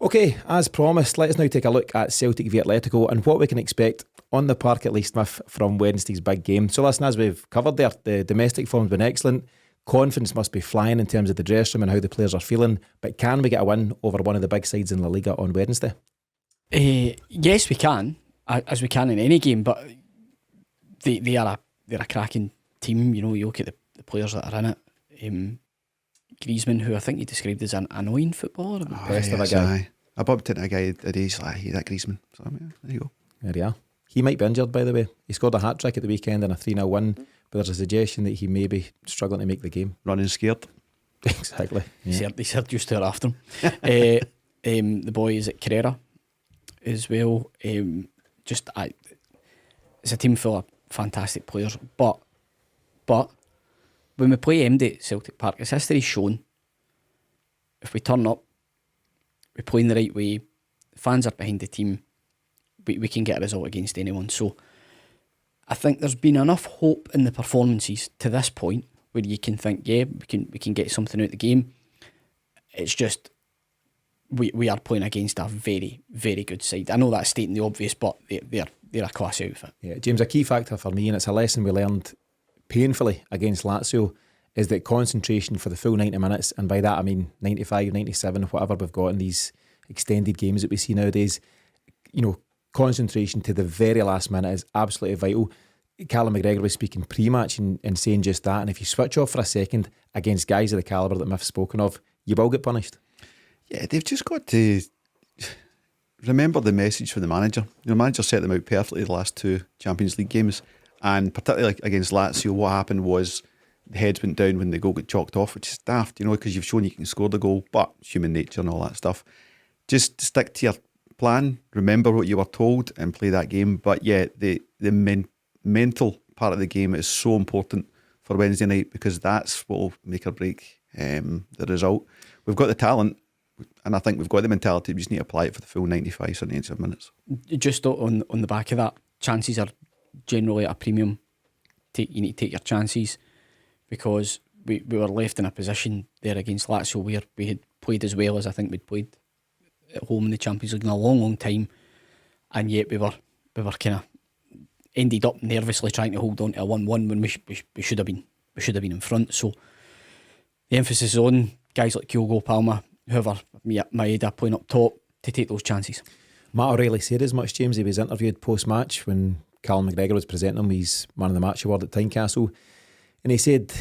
Okay, as promised, let us now take a look at Celtic v Atletico and what we can expect on the park at least, Mif, from Wednesday's big game. So listen, as we've covered there, the domestic form's been excellent. Confidence must be flying in terms of the dressing room and how the players are feeling. But can we get a win over one of the big sides in La Liga on Wednesday? Yes, we can, as we can in any game. But they're a cracking team. You look at the players that are in it. Greizmann, who I think you described as an annoying footballer. Best of a guy. I bumped into a guy today. He's like, "Hey, that Greizmann." So there you go. There you are. He might be injured, by the way. He scored a hat-trick at the weekend and a 3-0 win, but there's a suggestion that he may be struggling to make the game. Running scared. Exactly. Yeah. He's heard used to it after him. The boy is at Carrera as well. It's a team full of fantastic players, but when we play MD at Celtic Park, as history's shown, if we turn up, we play in the right way, the fans are behind the team, we can get a result against anyone. So I think there's been enough hope in the performances to this point where you can think, yeah, we can get something out of the game. It's just we are playing against a very, very good side. I know that's stating the obvious, but they're a class outfit. Yeah, James, a key factor for me, and it's a lesson we learned painfully against Lazio, is that concentration for the full 90 minutes, and by that I mean 95, 97, whatever we've got in these extended games that we see nowadays, concentration to the very last minute is absolutely vital. Callum McGregor was speaking pre-match and saying just that, and if you switch off for a second against guys of the calibre that Mif's spoken of, you will get punished. Yeah, they've just got to remember the message from the manager. The manager set them out perfectly the last two Champions League games. And particularly against Lazio, what happened was the heads went down when the goal got chalked off, which is daft, because you've shown you can score the goal, but human nature and all that stuff. Just stick to your plan, remember what you were told, and play that game. But yeah, the mental part of the game is so important for Wednesday night, because that's what will make or break the result. We've got the talent, and I think we've got the mentality. We just need to apply it for the full 95, 77 minutes. Just on the back of that, chances are generally at a premium. You need to take your chances, because we were left in a position there against Lazio where we had played as well as I think we'd played at home in the Champions League in a long time, and yet we were kind of ended up nervously trying to hold on to a 1-1 when we should have been in front. So the emphasis is on guys like Kyogo, Palma, whoever, Maeda playing up top, to take those chances. Matt O'Reilly said as much, James. He was interviewed post-match when Callum McGregor was presenting him his Man of the Match award at Tynecastle, and he said,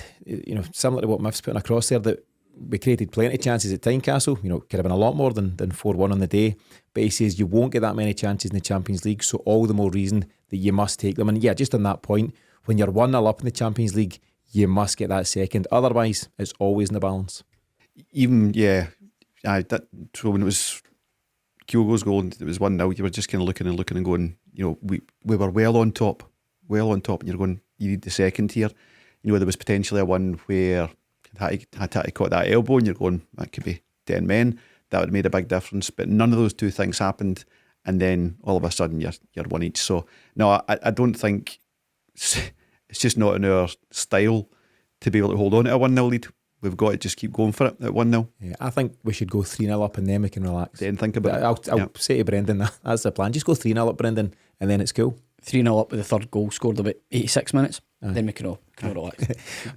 similar to what Mif's putting across there, that we created plenty of chances at Tynecastle. Could have been a lot more than 4-1 on the day, but he says you won't get that many chances in the Champions League, so all the more reason that you must take them. And yeah, just on that point, when you're 1-0 up in the Champions League, you must get that second, otherwise it's always in the balance. Even so when it was Kyogo's goal and it was 1-0, you were just kind of looking and going, we were well on top, and you're going, you need the second here. There was potentially a one where Hatate caught that elbow and you're going, that could be 10 men. That would have made a big difference, but none of those two things happened, and then all of a sudden you're one each. So no, I don't think it's just not in our style to be able to hold on to a 1-0 lead. We've got to just keep going for it at 1-0. Yeah, I think we should go 3-0 up and then we can relax. Then think about it. I'll say to Brendan, that's the plan. Just go 3-0 up, Brendan, and then it's cool. 3-0 up with the third goal scored about 86 minutes. Then we can all relax.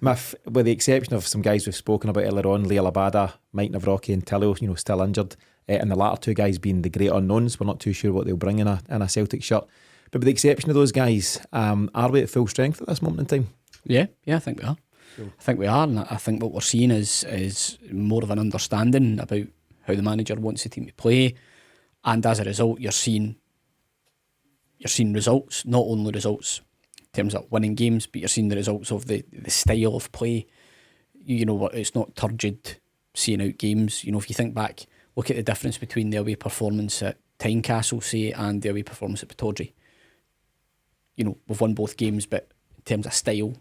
Mif, with the exception of some guys we've spoken about earlier on, Leah Labada, Mike Navrocki and Tillo, still injured, and the latter two guys being the great unknowns. We're not too sure what they'll bring in a Celtic shirt. But with the exception of those guys, are we at full strength at this moment in time? Yeah, I think we are. Cool. I think we are, and I think what we're seeing is more of an understanding about how the manager wants the team to play, and as a result, you're seeing results. Not only results in terms of winning games, but you're seeing the results of the style of play. It's not turgid, seeing out games. If you think back, look at the difference between the away performance at Tynecastle, say, and the away performance at Pittodrie. We've won both games, but in terms of style,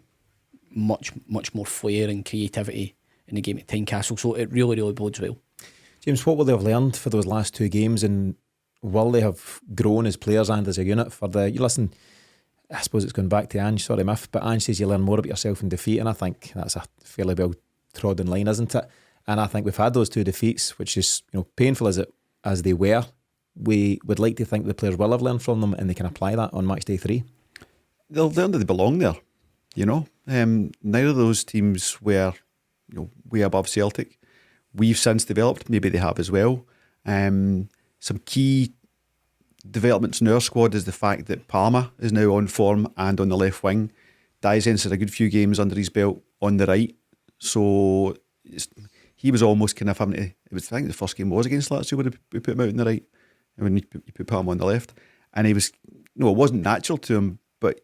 much more flair and creativity in the game at Tynecastle. So it really, really bodes well. James, what will they have learned for those last two games, and will they have grown as players and as a unit for listen, I suppose it's going back to Ange, sorry Mif, but Ange says you learn more about yourself in defeat, and I think that's a fairly well trodden line, isn't it? And I think we've had those two defeats, which is painful as it as they were, we would like to think the players will have learned from them and they can apply that on match day 3. They'll learn that they belong there. You know, neither of those teams were, way above Celtic. We've since developed. Maybe they have as well. Some key developments in our squad is the fact that Palmer is now on form and on the left wing. Dysen's had a good few games under his belt on the right, so he was almost kind of having to. I think the first game was against Lazio where we put him out on the right, and when you put Palmer on the left, and he was, it wasn't natural to him, but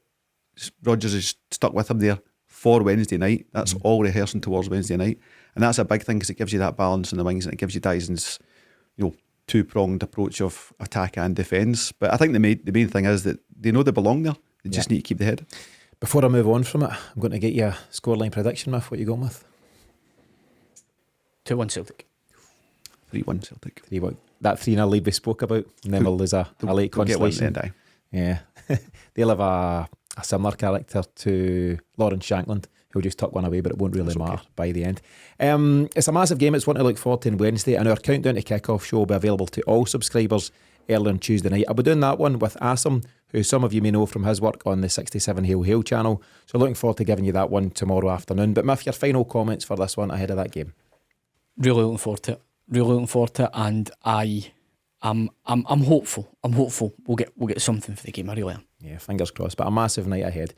Rodgers is stuck with him there for Wednesday night. That's all rehearsing towards Wednesday night, and that's a big thing because it gives you that balance in the wings and it gives you Dysen's, two-pronged approach of attack and defence. But I think the main thing is that they know they belong there. They just need to keep the head. Before I move on from it, I'm going to get you a scoreline prediction, Mif. What are you going with? 2-1 Celtic. 3-1 Celtic. 3-1. That 3-0 lead we spoke about, and then we'll lose a late consolation. Get one yeah. They'll have a similar character to Lawrence Shankland, who'll just tuck one away, but it won't really matter by the end. It's a massive game. It's one to look forward to on Wednesday, and our countdown to kick-off show will be available to all subscribers early on Tuesday night. I'll be doing that one with Asim, who some of you may know from his work on the 67 Hail Hail channel. So looking forward to giving you that one tomorrow afternoon. But Mif, your final comments for this one ahead of that game? Really looking forward to it. And I'm hopeful. We'll get something for the game. I really am. Yeah, fingers crossed. But a massive night ahead.